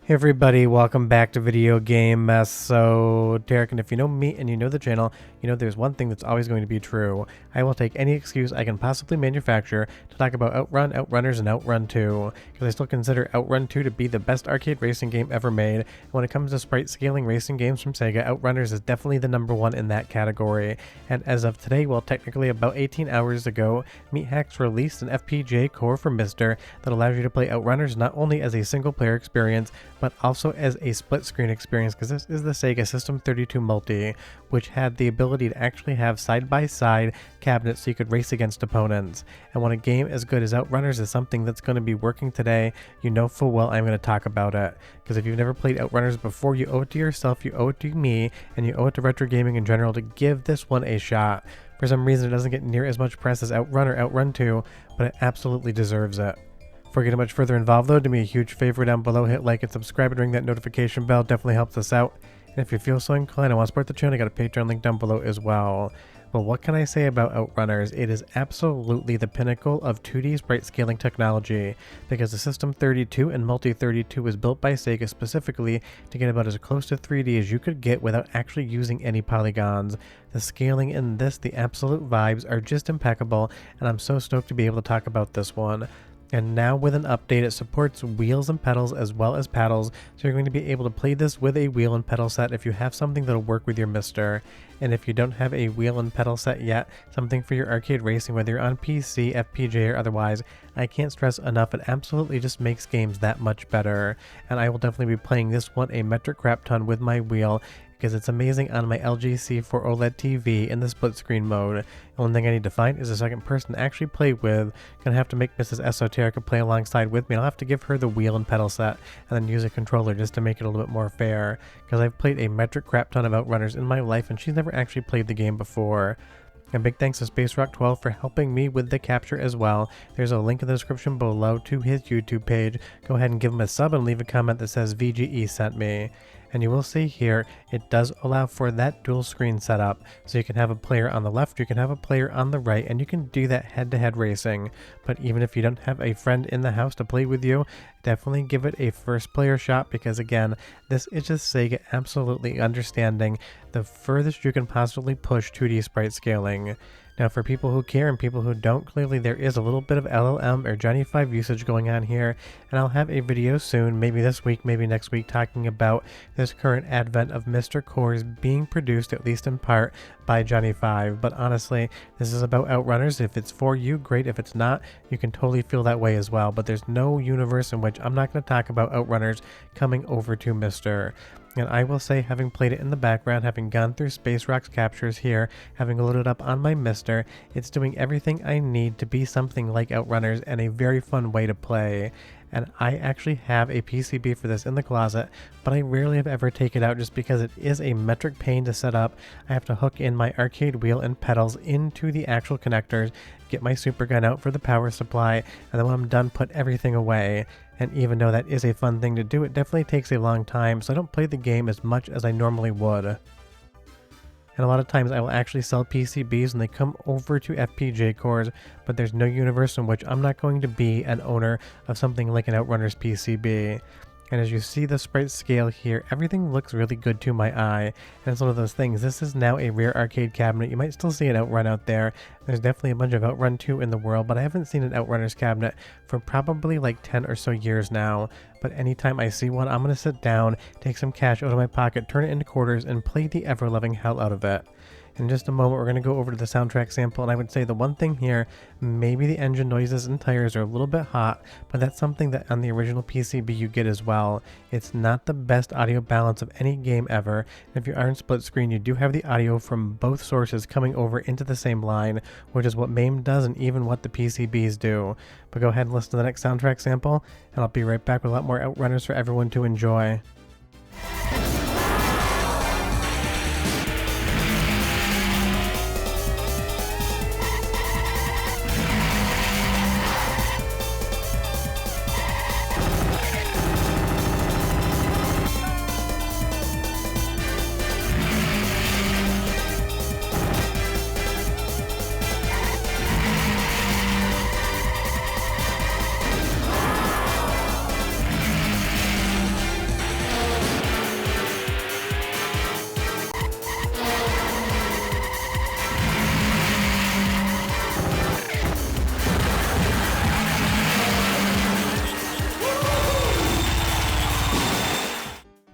Hey everybody, welcome back to Video Game Mess. So, Derek, and if you know me and you know the channel, you know there's one thing that's always going to be true. I will take any excuse I can possibly manufacture to talk about OutRun, OutRunners, and OutRun 2, because I still consider OutRun 2 to be the best arcade racing game ever made. And when it comes to sprite scaling racing games from Sega, OutRunners is definitely the number one in that category. And as of today, well, technically about 18 hours ago, Meathax released an FPGA core for MiSTer that allows you to play OutRunners not only as a single-player experience, but also as a split-screen experience, because this is the Sega System 32 Multi, which had the ability to actually have side-by-side cabinets so you could race against opponents. And when a game as good as OutRunners is something that's going to be working today, you know full well I'm going to talk about it. Because if you've never played OutRunners before, you owe it to yourself, you owe it to me, and you owe it to retro gaming in general to give this one a shot. For some reason, it doesn't get near as much press as OutRun or OutRun 2, but it absolutely deserves it. Before getting much further involved though, do me a huge favor down below, hit like and subscribe and ring that notification bell, definitely helps us out. And if you feel so inclined and want to support the channel, I got a Patreon link down below as well. But what can I say about OutRunners? It is absolutely the pinnacle of 2D sprite scaling technology, because the System 32 and Multi 32 was built by Sega specifically to get about as close to 3D as you could get without actually using any polygons. The scaling in this, the absolute vibes are just impeccable, and I'm so stoked to be able to talk about this one. And now with an update, it supports wheels and pedals as well as paddles, so you're going to be able to play this with a wheel and pedal set if you have something that'll work with your MiSTer. And if you don't have a wheel and pedal set yet, something for your arcade racing, whether you're on PC, FPGA, or otherwise, I can't stress enough, it absolutely just makes games that much better. And I will definitely be playing this one a metric crap ton with my wheel, because it's amazing on my LG C4 OLED TV in the split screen mode. The only thing I need to find is a second person to actually play with. Gonna have to make Mrs. Esoterica play alongside with me, and I'll have to give her the wheel and pedal set and then use a controller just to make it a little bit more fair, because I've played a metric crap ton of OutRunners in my life and she's never actually played the game before. And big thanks to SpaceRock12 for helping me with the capture as well. There's a link in the description below to his YouTube page. Go ahead and give him a sub and leave a comment that says VGE sent me. And you will see here, it does allow for that dual screen setup. So you can have a player on the left, you can have a player on the right, and you can do that head-to-head racing. But even if you don't have a friend in the house to play with you, definitely give it a first player shot, because again, this is just Sega absolutely understanding the furthest you can possibly push 2D sprite scaling. Now for people who care and people who don't, clearly there is a little bit of LLM or Johnny 5 usage going on here, and I'll have a video soon, maybe this week, maybe next week, talking about this current advent of MiSTer cores being produced, at least in part, by Johnny 5. But honestly, this is about OutRunners. If it's for you, great. If it's not, you can totally feel that way as well. But there's no universe in which I'm not going to talk about OutRunners coming over to MiSTer. And I will say, having played it in the background, having gone through Space Rock's captures here, having loaded up on my MiSTer, it's doing everything I need to be something like OutRunners and a very fun way to play. And I actually have a PCB for this in the closet, but I rarely have ever taken it out just because it is a metric pain to set up. I have to hook in my arcade wheel and pedals into the actual connectors, get my super gun out for the power supply, and then when I'm done, put everything away. And even though that is a fun thing to do, it definitely takes a long time, so I don't play the game as much as I normally would. And a lot of times I will actually sell PCBs and they come over to FPGA cores, but there's no universe in which I'm not going to be an owner of something like an OutRunners PCB. And as you see the sprite scale here, everything looks really good to my eye. And it's one of those things, this is now a rare arcade cabinet. You might still see an OutRun out there. There's definitely a bunch of OutRun 2 in the world, but I haven't seen an OutRunners cabinet for probably like 10 or so years now. But anytime I see one, I'm going to sit down, take some cash out of my pocket, turn it into quarters, and play the ever-loving hell out of it. In just a moment, we're going to go over to the soundtrack sample, and I would say the one thing here, maybe the engine noises and tires are a little bit hot, but that's something that on the original PCB you get as well. It's not the best audio balance of any game ever, and if you are in split screen, you do have the audio from both sources coming over into the same line, which is what MAME does and even what the PCBs do. But go ahead and listen to the next soundtrack sample, and I'll be right back with a lot more OutRunners for everyone to enjoy.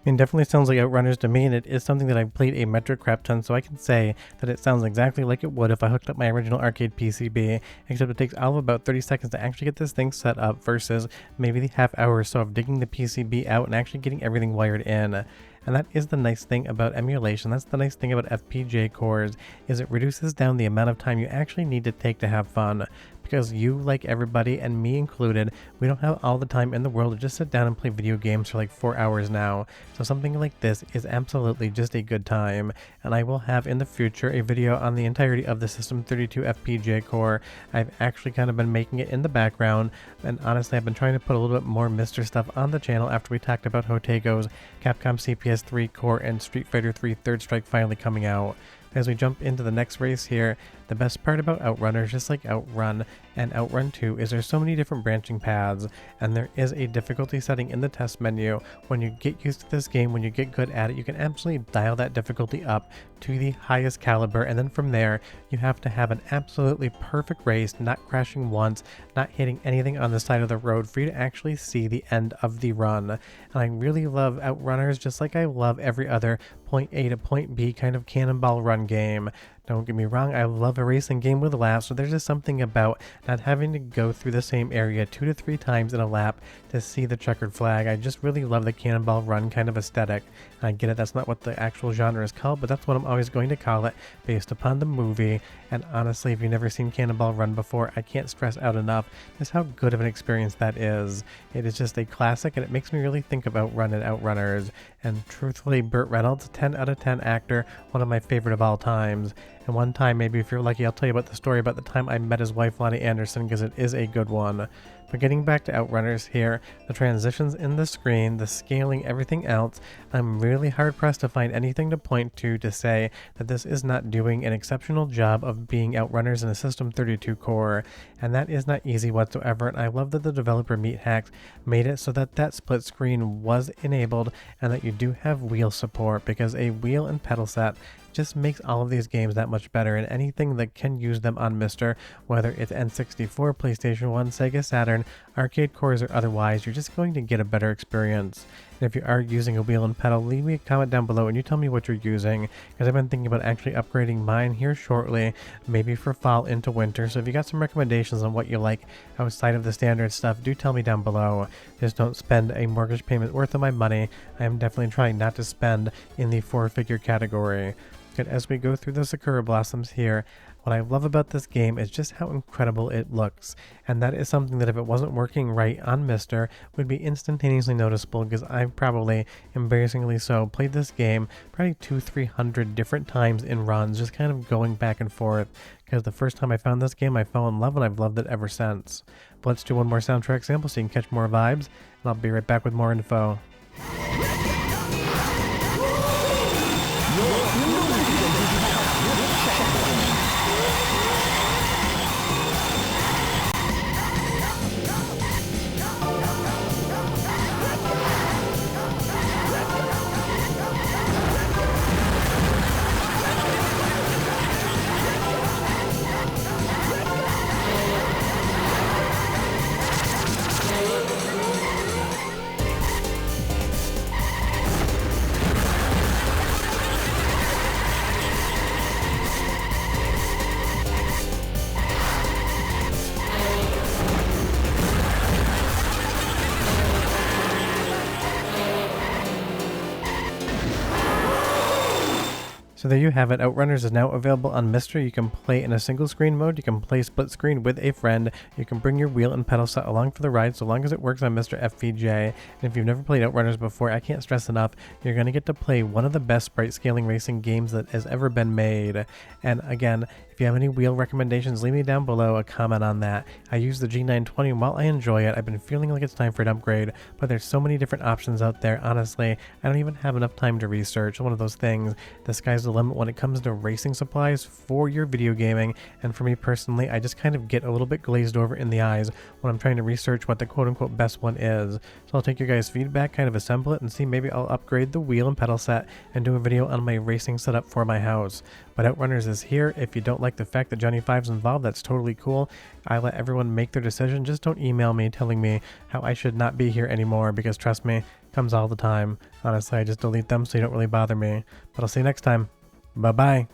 It definitely sounds like OutRunners to me, and it is something that I've played a metric crap ton, so I can say that it sounds exactly like it would if I hooked up my original arcade PCB, except it takes all of about 30 seconds to actually get this thing set up versus maybe the half hour or so of digging the PCB out and actually getting everything wired in. And that is the nice thing about emulation. That's the nice thing about FPGA cores, is it reduces down the amount of time you actually need to take to have fun. Because you, like everybody, and me included, we don't have all the time in the world to just sit down and play video games for like 4 hours now. So something like this is absolutely just a good time. And I will have in the future a video on the entirety of the System32 FPGA core. I've actually kind of been making it in the background, and honestly I've been trying to put a little bit more MiSTer stuff on the channel after we talked about Jotego's Capcom CPS III core and Street Fighter III Third Strike finally coming out. As we jump into the next race here, the best part about OutRunners, just like OutRun and OutRun 2, is there's so many different branching paths, and there is a difficulty setting in the test menu. When you get used to this game, when you get good at it, you can absolutely dial that difficulty up to the highest caliber, and then from there, you have to have an absolutely perfect race, not crashing once, not hitting anything on the side of the road for you to actually see the end of the run. And I really love OutRunners, just like I love every other point A to point B kind of cannonball run game. Don't get me wrong, I love a racing game with laps, so there's just something about not having to go through the same area 2 to 3 times in a lap to see the checkered flag. I just really love the cannonball run kind of aesthetic. I get it, that's not what the actual genre is called, but that's what I'm always going to call it based upon the movie. And honestly, if you've never seen Cannonball Run before, I can't stress out enough just how good of an experience that is. It is just a classic, and it makes me really think about OutRun and OutRunners. And truthfully, Burt Reynolds, 10 out of 10 actor, one of my favorite of all times. And one time, maybe if you're lucky, I'll tell you about the story about the time I met his wife, Lonnie Anderson, because it is a good one. But getting back to OutRunners here, the transitions in the screen, the scaling, everything else, I'm really hard pressed to find anything to point to say that this is not doing an exceptional job of being OutRunners in a System32 core, and that is not easy whatsoever. And I love that the developer Meathax made it so that that split screen was enabled and that you do have wheel support, because a wheel and pedal set just makes all of these games that much better, and anything that can use them on MiSTer, whether it's N64, PlayStation 1, Sega Saturn, arcade cores, or otherwise, you're just going to get a better experience. And if you are using a wheel and pedal, leave me a comment down below and you tell me what you're using, because I've been thinking about actually upgrading mine here shortly, maybe for fall into winter. So if you got some recommendations on what you like outside of the standard stuff, do tell me down below. Just don't spend a mortgage payment worth of my money. I am definitely trying not to spend in the 4-figure category. As we go through the Sakura Blossoms here, what I love about this game is just how incredible it looks, and that is something that if it wasn't working right on MiSTer would be instantaneously noticeable, because I've probably, embarrassingly so, played this game probably 200-300 different times in runs, just kind of going back and forth, because the first time I found this game I fell in love and I've loved it ever since. But let's do one more soundtrack sample so you can catch more vibes, and I'll be right back with more info. So there you have it. OutRunners is now available on MiSTer. You can play in a single screen mode, you can play split screen with a friend, you can bring your wheel and pedal set along for the ride so long as it works on MiSTer FPGA. And if you've never played OutRunners before, I can't stress enough, you're going to get to play one of the best sprite scaling racing games that has ever been made. And again, if you have any wheel recommendations, leave me down below a comment on that. I use the G920, and while I enjoy it, I've been feeling like it's time for an upgrade, but there's so many different options out there. Honestly, I don't even have enough time to research. One of those things, the sky's the limit when it comes to racing supplies for your video gaming, and for me personally, I just kind of get a little bit glazed over in the eyes when I'm trying to research what the quote-unquote best one is. So I'll take your guys' feedback, kind of assemble it, and see maybe I'll upgrade the wheel and pedal set and do a video on my racing setup for my house. but OutRunners is here. If you don't like the fact that Johnny Five's involved, that's totally cool. I let everyone make their decision. Just don't email me telling me how I should not be here anymore, because trust me, it comes all the time. Honestly, I just delete them so you don't really bother me. But I'll see you next time. Bye-bye.